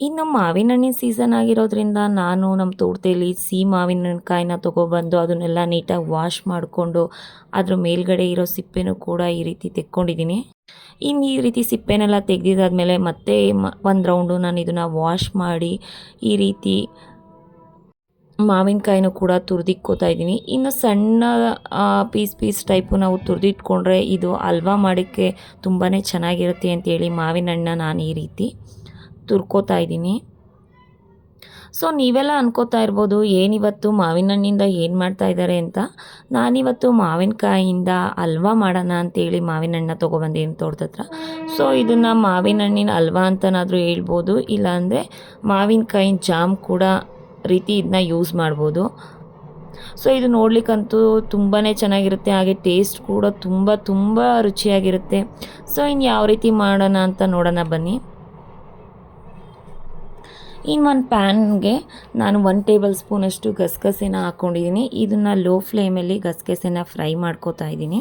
ಇನ್ನು ಮಾವಿನ ಹಣ್ಣಿನ ಸೀಸನ್ ಆಗಿರೋದ್ರಿಂದ ನಾನು ನಮ್ಮ ತೋಟದಲ್ಲಿ ಸಿಹಿ ಮಾವಿನ ಹಣ್ಕಾಯಿನ ತೊಗೊಬಂದು ಅದನ್ನೆಲ್ಲ ನೀಟಾಗಿ ವಾಶ್ ಮಾಡಿಕೊಂಡು ಅದ್ರ ಮೇಲ್ಗಡೆ ಇರೋ ಸಿಪ್ಪೆನೂ ಕೂಡ ಈ ರೀತಿ ತೆಕ್ಕೊಂಡಿದ್ದೀನಿ. ಇನ್ನು ಈ ರೀತಿ ಸಿಪ್ಪೆನೆಲ್ಲ ತೆಗೆದಿದ್ದಾದ್ಮೇಲೆ ಮತ್ತೆ ಒಂದು ರೌಂಡು ನಾನು ಇದನ್ನು ವಾಶ್ ಮಾಡಿ ಈ ರೀತಿ ಮಾವಿನಕಾಯಿನೂ ಕೂಡ ತುರಿದಿಕ್ಕೋತಾ ಇದ್ದೀನಿ. ಇನ್ನು ಸಣ್ಣ ಪೀಸ್ ಟೈಪು ನಾವು ತುರಿದಿಟ್ಕೊಂಡ್ರೆ ಇದು ಹಲ್ವಾ ಮಾಡೋಕ್ಕೆ ತುಂಬಾ ಚೆನ್ನಾಗಿರುತ್ತೆ ಅಂತೇಳಿ ಮಾವಿನ ಹಣ್ಣನ್ನ ನಾನು ಈ ರೀತಿ ತುರ್ಕೋತಾ ಇದ್ದೀನಿ. ಸೊ ನೀವೆಲ್ಲ ಅನ್ಕೋತಾ ಇರ್ಬೋದು ಏನಿವತ್ತು ಮಾವಿನ ಹಣ್ಣಿಂದ ಏನು ಮಾಡ್ತಾ ಇದ್ದಾರೆ ಅಂತ. ನಾನಿವತ್ತು ಮಾವಿನಕಾಯಿಯಿಂದ ಹಲ್ವಾ ಮಾಡೋಣ ಅಂತೇಳಿ ಮಾವಿನ ಹಣ್ಣನ್ನ ತೊಗೊಬಂದಿದ್ದೀನಿ ತೋಟದ ಹತ್ರ. ಸೊ ಇದನ್ನು ಮಾವಿನ ಹಣ್ಣಿನ ಹಲ್ವಾ ಅಂತನಾದರೂ ಹೇಳ್ಬೋದು, ಇಲ್ಲಾಂದರೆ ಮಾವಿನಕಾಯಿನ ಜಾಮ್ ಕೂಡ ರೀತಿ ಇದನ್ನ ಯೂಸ್ ಮಾಡ್ಬೋದು. ಸೊ ಇದು ನೋಡ್ಲಿಕ್ಕಂತೂ ತುಂಬಾ ಚೆನ್ನಾಗಿರುತ್ತೆ, ಹಾಗೆ ಟೇಸ್ಟ್ ಕೂಡ ತುಂಬ ರುಚಿಯಾಗಿರುತ್ತೆ. ಸೊ ಇನ್ನು ಯಾವ ರೀತಿ ಮಾಡೋಣ ಅಂತ ನೋಡೋಣ ಬನ್ನಿ. ಇನ್ನು ಒಂದು ಪ್ಯಾನ್ಗೆ ನಾನು 1 ಟೇಬಲ್ ಸ್ಪೂನಷ್ಟು ಗಸಗಸೆನ ಹಾಕ್ಕೊಂಡಿದ್ದೀನಿ. ಇದನ್ನು ಲೋ ಫ್ಲೇಮಲ್ಲಿ ಗಸಗಸೆನ ಫ್ರೈ ಮಾಡ್ಕೋತಾ ಇದ್ದೀನಿ.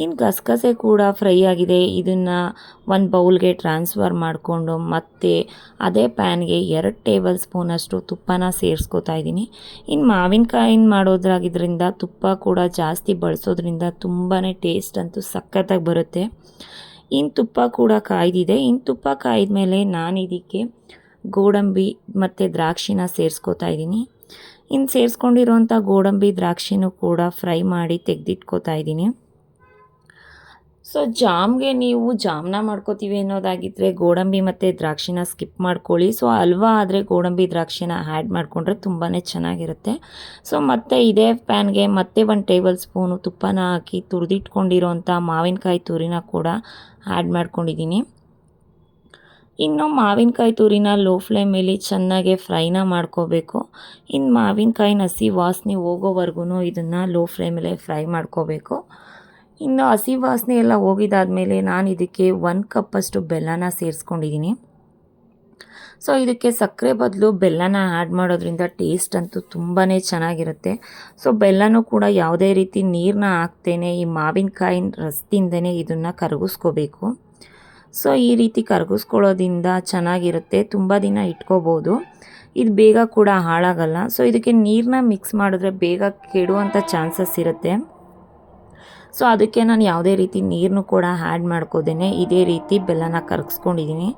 ಇನ್ನು ಗಸಗಸೆ ಕೂಡ ಫ್ರೈ ಆಗಿದೆ. ಇದನ್ನು ಒಂದು ಬೌಲ್ಗೆ ಟ್ರಾನ್ಸ್ಫರ್ ಮಾಡಿಕೊಂಡು ಮತ್ತೆ ಅದೇ ಪ್ಯಾನ್ಗೆ 2 ಟೇಬಲ್ ಸ್ಪೂನಷ್ಟು ತುಪ್ಪನ ಸೇರಿಸ್ಕೋತಾ ಇದ್ದೀನಿ. ಇನ್ನು ಮಾವಿನಕಾಯಿನ ಮಾಡೋದ್ರಾಗಿದ್ದರಿಂದ ತುಪ್ಪ ಕೂಡ ಜಾಸ್ತಿ ಬಳಸೋದ್ರಿಂದ ತುಂಬಾ ಟೇಸ್ಟ್ ಅಂತೂ ಸಖತ್ತಾಗಿ ಬರುತ್ತೆ. ಇನ್ನು ತುಪ್ಪ ಕೂಡ ಕಾಯ್ದಿದೆ. ಇನ್ನು ತುಪ್ಪ ಕಾಯ್ದ ಮೇಲೆ ನಾನು ಇದಕ್ಕೆ ಗೋಡಂಬಿ ಮತ್ತು ದ್ರಾಕ್ಷಿನ ಸೇರಿಸ್ಕೋತಾ ಇದ್ದೀನಿ. ಇನ್ನು ಸೇರಿಸ್ಕೊಂಡಿರೋಂಥ ಗೋಡಂಬಿ ದ್ರಾಕ್ಷಿನೂ ಕೂಡ ಫ್ರೈ ಮಾಡಿ ತೆಗೆದಿಟ್ಕೋತಾ ಇದ್ದೀನಿ. ಸೊ ಜಾಮ್ಗೆ ನೀವು ಜಾಮ್ನ ಮಾಡ್ಕೋತೀವಿ ಅನ್ನೋದಾಗಿದ್ದರೆ ಗೋಡಂಬಿ ಮತ್ತು ದ್ರಾಕ್ಷಿನ ಸ್ಕಿಪ್ ಮಾಡ್ಕೊಳ್ಳಿ. ಸೊ ಹಲ್ವಾ ಆದರೆ ಗೋಡಂಬಿ ದ್ರಾಕ್ಷಿನ ಆ್ಯಡ್ ಮಾಡಿಕೊಂಡ್ರೆ ತುಂಬಾ ಚೆನ್ನಾಗಿರುತ್ತೆ. ಸೊ ಮತ್ತೆ ಇದೇ ಪ್ಯಾನ್ಗೆ ಮತ್ತೆ 1 ಟೇಬಲ್ ಸ್ಪೂನು ತುಪ್ಪನ ಹಾಕಿ ತುರಿದಿಟ್ಕೊಂಡಿರೋಂಥ ಮಾವಿನಕಾಯಿ ತುರಿನ ಕೂಡ ಆ್ಯಡ್ ಮಾಡ್ಕೊಂಡಿದ್ದೀನಿ. ಇನ್ನು ಮಾವಿನಕಾಯಿ ತುರಿನ ಲೋ ಫ್ಲೇಮಲ್ಲಿ ಚೆನ್ನಾಗೆ ಫ್ರೈನ ಮಾಡ್ಕೋಬೇಕು. ಇನ್ನು ಮಾವಿನಕಾಯಿನ ಹಸಿ ವಾಸನೆ ಹೋಗೋವರೆಗೂ ಇದನ್ನು ಲೋ ಫ್ಲೇಮಲ್ಲೇ ಫ್ರೈ ಮಾಡ್ಕೋಬೇಕು. ಇನ್ನು ಹಸಿ ವಾಸನೆ ಎಲ್ಲ ಹೋಗಿದ್ದಾದಮೇಲೆ ನಾನು ಇದಕ್ಕೆ 1 ಕಪ್ಪಷ್ಟು ಬೆಲ್ಲನ ಸೇರಿಸ್ಕೊಂಡಿದ್ದೀನಿ. ಸೊ ಇದಕ್ಕೆ ಸಕ್ಕರೆ ಬದಲು ಬೆಲ್ಲನ ಆ್ಯಡ್ ಮಾಡೋದ್ರಿಂದ ಟೇಸ್ಟ್ ಅಂತೂ ತುಂಬಾ ಚೆನ್ನಾಗಿರುತ್ತೆ. ಸೊ ಬೆಲ್ಲನೂ ಕೂಡ ಯಾವುದೇ ರೀತಿ ನೀರನ್ನ ಹಾಕ್ತೇನೆ ಈ ಮಾವಿನಕಾಯಿನ ರಸದಿಂದನೇ ಇದನ್ನು ಕರಗಿಸ್ಕೋಬೇಕು. ಸೊ ಈ ರೀತಿ ಕರಗಿಸ್ಕೊಳ್ಳೋದ್ರಿಂದ ಚೆನ್ನಾಗಿರುತ್ತೆ, ತುಂಬ ದಿನ ಇಟ್ಕೋಬೋದು, ಇದು ಬೇಗ ಕೂಡ ಹಾಳಾಗಲ್ಲ. ಸೊ ಇದಕ್ಕೆ ನೀರನ್ನ ಮಿಕ್ಸ್ ಮಾಡಿದ್ರೆ ಬೇಗ ಕೆಡುವಂಥ ಚಾನ್ಸಸ್ ಇರುತ್ತೆ. ಸೊ ಅದಕ್ಕೆ ನಾನು ಯಾವುದೇ ರೀತಿ ನೀರನ್ನು ಕೂಡ ಆ್ಯಡ್ ಮಾಡ್ಕೋದೇನೆ ಇದೇ ರೀತಿ ಬೆಲ್ಲನ ಕರಗಿಸ್ಕೊಂಡಿದ್ದೀನಿ.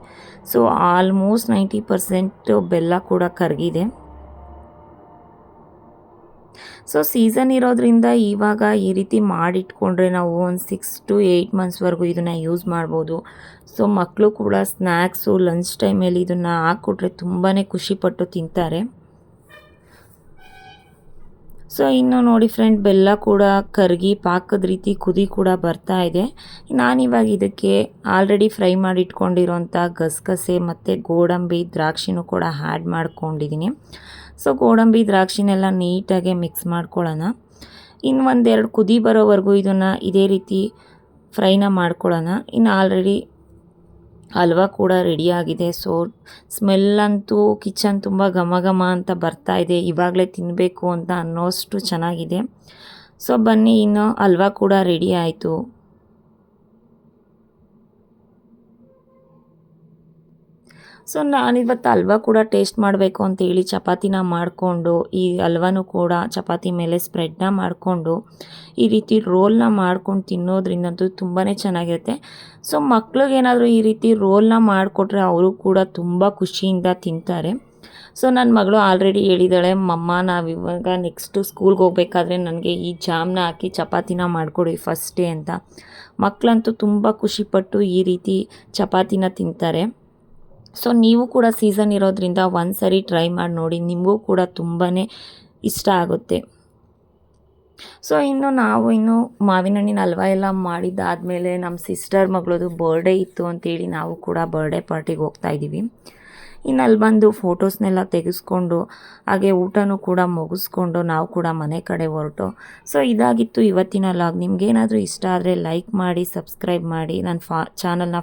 ಸೊ ಆಲ್ಮೋಸ್ಟ್ 90% ಬೆಲ್ಲ ಕೂಡ ಕರಗಿದೆ. ಸೊ ಸೀಸನ್ ಇರೋದ್ರಿಂದ ಇವಾಗ ಈ ರೀತಿ ಮಾಡಿಟ್ಕೊಂಡ್ರೆ ನಾವು ಒಂದು 6 to 8 ಮಂತ್ಸ್ವರೆಗೂ ಇದನ್ನು ಯೂಸ್ ಮಾಡ್ಬೋದು. ಸೊ ಮಕ್ಕಳು ಕೂಡ ಸ್ನ್ಯಾಕ್ಸು ಲಂಚ್ ಟೈಮಲ್ಲಿ ಇದನ್ನು ಹಾಕ್ಕೊಟ್ರೆ ತುಂಬಾ ಖುಷಿಪಟ್ಟು ತಿಂತಾರೆ. ಸೊ ಇನ್ನು ನೋಡಿ ಫ್ರೆಂಡ್, ಬೆಲ್ಲ ಕೂಡ ಕರಗಿ ಪಾಕದ ರೀತಿ ಕುದಿ ಕೂಡ ಬರ್ತಾ ಇದೆ. ನಾನಿವಾಗ ಇದಕ್ಕೆ ಆಲ್ರೆಡಿ ಫ್ರೈ ಮಾಡಿ ಇಟ್ಕೊಂಡಿರೋಂಥ ಗಸಗಸೆ ಮತ್ತು ಗೋಡಂಬಿ ದ್ರಾಕ್ಷಿನೂ ಕೂಡ ಆ್ಯಡ್ ಮಾಡ್ಕೊಂಡಿದ್ದೀನಿ. ಸೊ ಗೋಡಂಬಿ ದ್ರಾಕ್ಷಿನೆಲ್ಲ ನೀಟಾಗಿ ಮಿಕ್ಸ್ ಮಾಡ್ಕೊಳ್ಳೋಣ. ಇನ್ನು 1-2 ಕುದಿ ಬರೋವರೆಗೂ ಇದನ್ನು ಇದೇ ರೀತಿ ಫ್ರೈನ ಮಾಡ್ಕೊಳ್ಳೋಣ. ಇನ್ನು ಆಲ್ರೆಡಿ ಹಲ್ವಾ ಕೂಡ ರೆಡಿಯಾಗಿದೆ. ಸೊ ಸ್ಮೆಲ್ಲಂತೂ ಕಿಚನ್ ತುಂಬ ಘಮ ಘಮ ಅಂತ ಬರ್ತಾ ಇದೆ, ಇವಾಗಲೇ ತಿನ್ನಬೇಕು ಅಂತ ಅನ್ನೋಷ್ಟು ಚೆನ್ನಾಗಿದೆ. ಸೊ ಬನ್ನಿ, ಇನ್ನು ಹಲ್ವಾ ಕೂಡ ರೆಡಿ ಆಯಿತು. ಸೊ ನಾನಿವತ್ತು ಹಲ್ವಾ ಕೂಡ ಟೇಸ್ಟ್ ಮಾಡಬೇಕು ಅಂತೇಳಿ ಚಪಾತಿನ ಮಾಡಿಕೊಂಡು ಈ ಹಲ್ವಾನೂ ಕೂಡ ಚಪಾತಿ ಮೇಲೆ ಸ್ಪ್ರೆಡ್ನ ಮಾಡಿಕೊಂಡು ಈ ರೀತಿ ರೋಲ್ನ ಮಾಡ್ಕೊಂಡು ತಿನ್ನೋದ್ರಿಂದಂತೂ ತುಂಬಾ ಚೆನ್ನಾಗಿರುತ್ತೆ. ಸೊ ಮಕ್ಳಿಗೇನಾದರೂ ಈ ರೀತಿ ರೋಲ್ನ ಮಾಡಿಕೊಟ್ರೆ ಅವರು ಕೂಡ ತುಂಬ ಖುಷಿಯಿಂದ ತಿಂತಾರೆ. ಸೊ ನನ್ನ ಮಗಳು ಆಲ್ರೆಡಿ ಹೇಳಿದ್ದಾಳೆ, ಮಮ್ಮ ನಾವಿವಾಗ ನೆಕ್ಸ್ಟು ಸ್ಕೂಲ್ಗೆ ಹೋಗ್ಬೇಕಾದ್ರೆ ನನಗೆ ಈ ಜಾಮ್ನ ಹಾಕಿ ಚಪಾತಿನ ಮಾಡಿಕೊಡಿ ಫಸ್ಟ್ ಡೇ ಅಂತ. ಮಕ್ಕಳಂತೂ ತುಂಬ ಖುಷಿಪಟ್ಟು ಈ ರೀತಿ ಚಪಾತಿನ ತಿಂತಾರೆ. ಸೊ ನೀವು ಕೂಡ ಸೀಸನ್ ಇರೋದ್ರಿಂದ ಒಂದು ಸರಿ ಟ್ರೈ ಮಾಡಿ ನೋಡಿ, ನಿಮಗೂ ಕೂಡ ತುಂಬಾ ಇಷ್ಟ ಆಗುತ್ತೆ. ಸೊ ಇನ್ನು ಮಾವಿನ ಹಣ್ಣಿನ ಹಲ್ವಾ ಎಲ್ಲ ಮಾಡಿದ್ದಾದಮೇಲೆ ನಮ್ಮ ಸಿಸ್ಟರ್ ಮಗಳದು ಬರ್ಡೇ ಇತ್ತು ಅಂತೇಳಿ ನಾವು ಕೂಡ ಬರ್ಡೇ ಪಾರ್ಟಿಗೆ ಹೋಗ್ತಾ ಇದ್ದೀವಿ. ಇನ್ನು ಅಲ್ಲಿ ಬಂದು ಫೋಟೋಸ್ನೆಲ್ಲ ತೆಗೆಸ್ಕೊಂಡು ಹಾಗೆ ಊಟನೂ ಕೂಡ ಮುಗಿಸ್ಕೊಂಡು ನಾವು ಕೂಡ ಮನೆ ಕಡೆ ಹೊರಟು. ಸೊ ಇದಾಗಿತ್ತು ಇವತ್ತಿನ ಲಾಗ್. ನಿಮಗೇನಾದರೂ ಇಷ್ಟ ಆದರೆ ಲೈಕ್ ಮಾಡಿ, ಸಬ್ಸ್ಕ್ರೈಬ್ ಮಾಡಿ, ನನ್ನ ಚಾನಲ್ನ